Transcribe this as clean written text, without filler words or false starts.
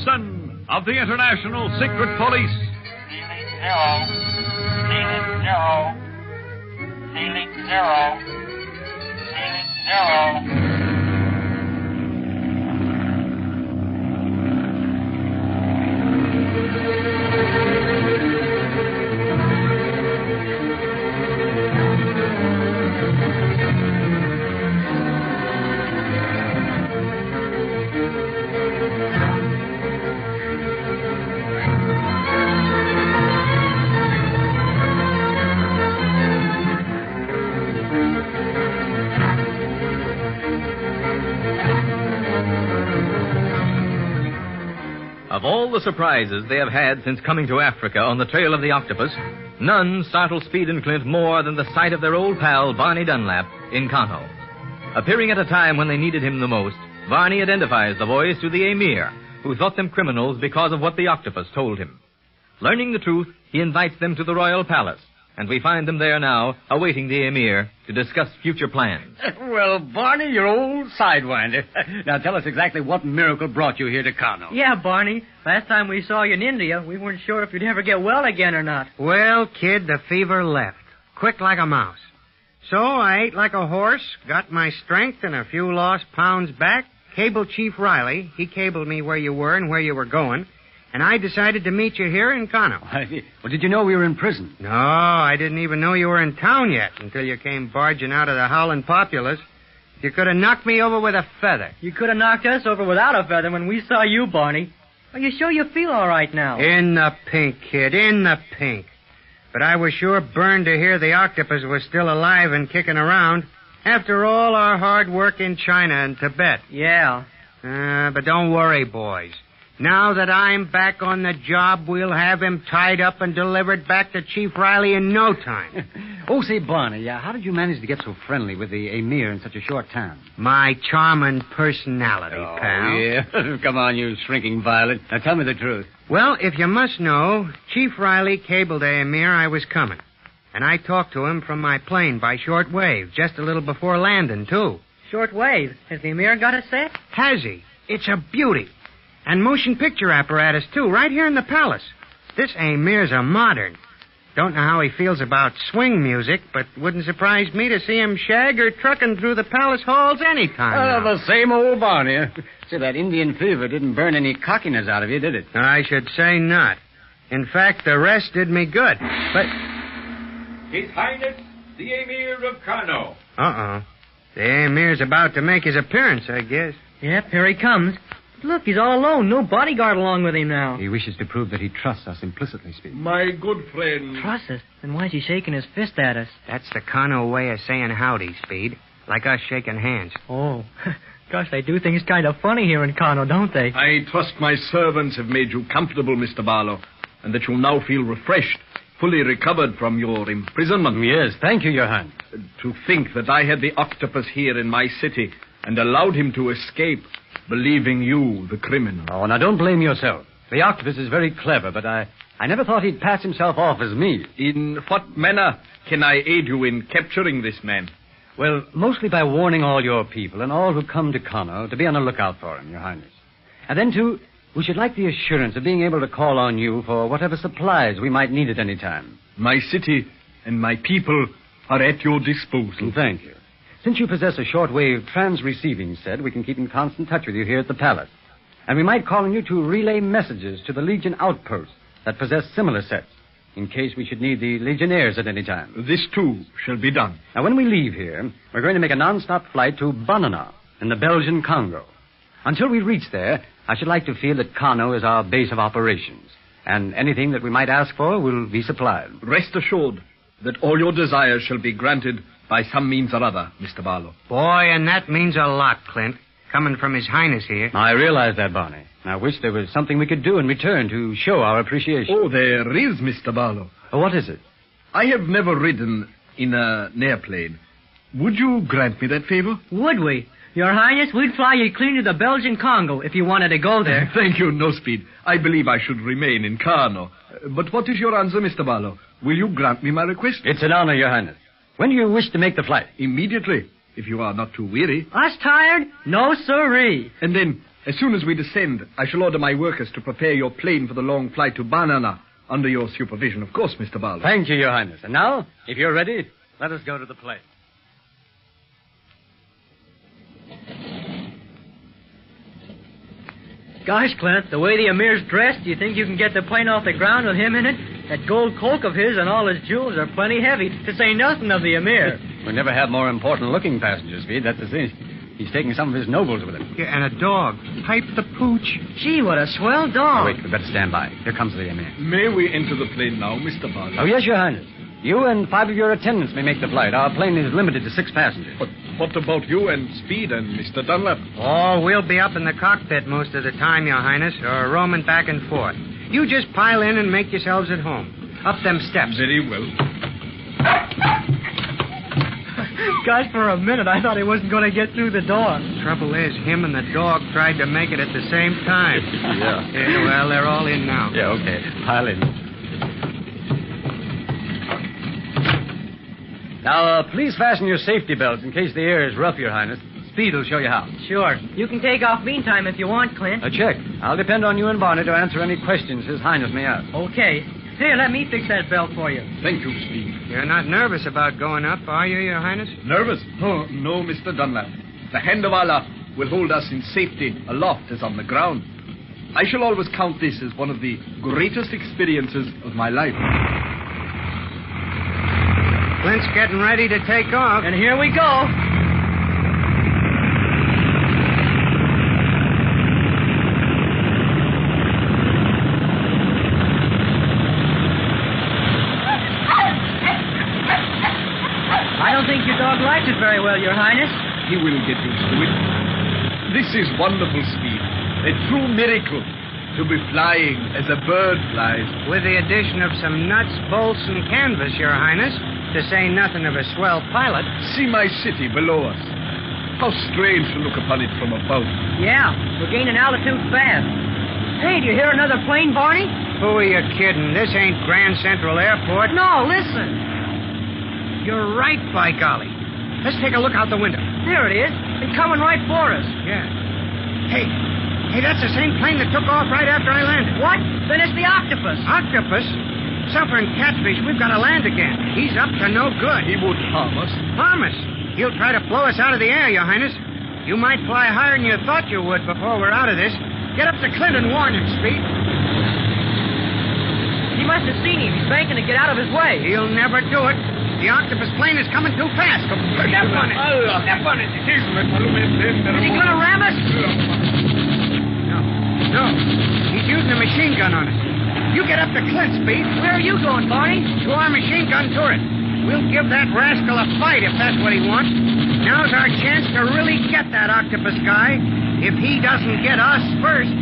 Gibson of the International Secret Police. Ceiling zero. Ceiling zero. Ceiling zero. Of all the surprises they have had since coming to Africa on the trail of the Octopus, none startled Speed and Clint more than the sight of their old pal, Barney Dunlap, in Kano. Appearing at a time when they needed him the most, Barney identifies the boys to the Emir, who thought them criminals because of what the Octopus told him. Learning the truth, he invites them to the royal palace, and we find them there now, awaiting the Emir to discuss future plans. Well, Barney, you're old sidewinder. Now tell us exactly what miracle brought you here to Kano. Yeah, Barney. Last time we saw you in India, we weren't sure if you'd ever get well again or not. Well, kid, the fever left. Quick like a mouse. So I ate like a horse, got my strength and a few lost pounds back, cabled Chief Riley. He cabled me where you were and where you were going. And I decided to meet you here in Kano. Well, did you know we were in prison? No, I didn't even know you were in town yet until you came barging out of the howling populace. You could have knocked me over with a feather. You could have knocked us over without a feather when we saw you, Barney. Are you sure you feel all right now? In the pink, kid, in the pink. But I was sure burned to hear the Octopus was still alive and kicking around after all our hard work in China and Tibet. Yeah. But don't worry, boys. Now that I'm back on the job, we'll have him tied up and delivered back to Chief Riley in no time. Oh, say, Barney, how did you manage to get so friendly with the Emir in such a short time? My charming personality, pal. Yeah. Come on, you shrinking violet. Now tell me the truth. Well, if you must know, Chief Riley cabled the Emir I was coming. And I talked to him from my plane by short wave, just a little before landing, too. Short wave. Has the Emir got a set? Has he? It's a beauty. And motion picture apparatus, too, right here in the palace. This Emir's a modern. Don't know how he feels about swing music, but wouldn't surprise me to see him shag or trucking through the palace halls anytime. The same old Barney. See, that Indian fever didn't burn any cockiness out of you, did it? I should say not. In fact, the rest did me good. But... His Highness, the Emir of Kano. Uh-oh. The Emir's about to make his appearance, I guess. Yep, here he comes. Look, he's all alone. No bodyguard along with him now. He wishes to prove that he trusts us implicitly, Speed. My good friend. Trust us? Then why is he shaking his fist at us? That's the Kano way of saying howdy, Speed. Like us shaking hands. Oh, gosh, they do things kind of funny here in Kano, don't they? I trust my servants have made you comfortable, Mr. Barlow, and that you'll now feel refreshed, fully recovered from your imprisonment. Yes, thank you, Your Highness. To think that I had the Octopus here in my city and allowed him to escape, believing you the criminal. Oh, now don't blame yourself. The Octopus is very clever, but I never thought he'd pass himself off as me. In what manner can I aid you in capturing this man? Well, mostly by warning all your people and all who come to Kano to be on the lookout for him, Your Highness. And then, too, we should like the assurance of being able to call on you for whatever supplies we might need at any time. My city and my people are at your disposal. Thank you. Since you possess a shortwave trans-receiving set, we can keep in constant touch with you here at the palace. And we might call on you to relay messages to the Legion outposts that possess similar sets, in case we should need the Legionnaires at any time. This, too, shall be done. Now, when we leave here, we're going to make a non-stop flight to Banana in the Belgian Congo. Until we reach there, I should like to feel that Kano is our base of operations, and anything that we might ask for will be supplied. Rest assured that all your desires shall be granted by some means or other, Mr. Barlow. Boy, and that means a lot, Clint, coming from His Highness here. I realize that, Barney. I wish there was something we could do in return to show our appreciation. Oh, there is, Mr. Barlow. What is it? I have never ridden in an airplane. Would you grant me that favor? Would we? Your Highness, we'd fly you clean to the Belgian Congo if you wanted to go there. Thank you, no speed. I believe I should remain in Kano. But what is your answer, Mr. Barlow? Will you grant me my request? It's an honor, Your Highness. When do you wish to make the flight? Immediately, if you are not too weary. Us tired? No, sirree. And then, As soon as we descend, I shall order my workers to prepare your plane for the long flight to Banana, under your supervision, of course, Mr. Barlow. Thank you, Your Highness. And now, if you're ready, let us go to the plane. Gosh, Clint, the way the Emir's dressed, do you think you can get the plane off the ground with him in it? That gold cloak of his and all his jewels are plenty heavy, to say nothing of the Emir. We never have more important-looking passengers, Speed. That's the thing. He's taking some of his nobles with him. Yeah, and a dog. Pipe the pooch. Gee, what a swell dog. Oh, wait, we better stand by. Here comes the Emir. May we enter the plane now, Mr. Barlow? Oh, yes, Your Highness. You and 5 of your attendants may make the flight. Our plane is limited to 6 passengers. But what about you and Speed and Mr. Dunlap? Oh, we'll be up in the cockpit most of the time, Your Highness, or roaming back and forth. You just pile in and make yourselves at home. Up them steps. Very well. Gosh, for a minute, I thought he wasn't going to get through the door. Trouble is, him and the dog tried to make it at the same time. Yeah. Well, they're all in now. Yeah, okay. Pile in. Now, please fasten your safety belts in case the air is rough, Your Highness. Speed will show you how. Sure. You can take off meantime if you want, Clint. A check. I'll depend on you and Barney to answer any questions His Highness may ask. Okay. Here, let me fix that belt for you. Thank you, Speed. You're not nervous about going up, are you, Your Highness? Nervous? Oh, no, Mr. Dunlap. The hand of Allah will hold us in safety aloft as on the ground. I shall always count this as one of the greatest experiences of my life. Clint's getting ready to take off. And here we go. I don't think your dog likes it very well, Your Highness. He will get used to it. This is wonderful, Speed. A true miracle to be flying as a bird flies. With the addition of some nuts, bolts, and canvas, Your Highness, to say nothing of a swell pilot. See my city below us. How strange to look upon it from above. Yeah, we're gaining altitude fast. Hey, do you hear another plane, Barney? Who are you kidding? This ain't Grand Central Airport. No, listen. You're right, by golly. Let's take a look out the window. There it is. It's coming right for us. Yeah. Hey, that's the same plane that took off right after I landed. What? Then it's the Octopus. Octopus? Suffering catfish, we've got to land again. He's up to no good. He would harm us. Harm us? He'll try to blow us out of the air, Your Highness. You might fly higher than you thought you would before we're out of this. Get up to Clint and warn him, Speed. He must have seen him. He's banking to get out of his way. He'll never do it. The Octopus plane is coming too fast. Step on it. Step on it. Is he going to ram us? No. He's using a machine gun on us. You get up to Clint, Speed. Where are you going, Barney? To our machine gun turret. We'll give that rascal a fight if that's what he wants. Now's our chance to really get that Octopus guy if he doesn't get us first.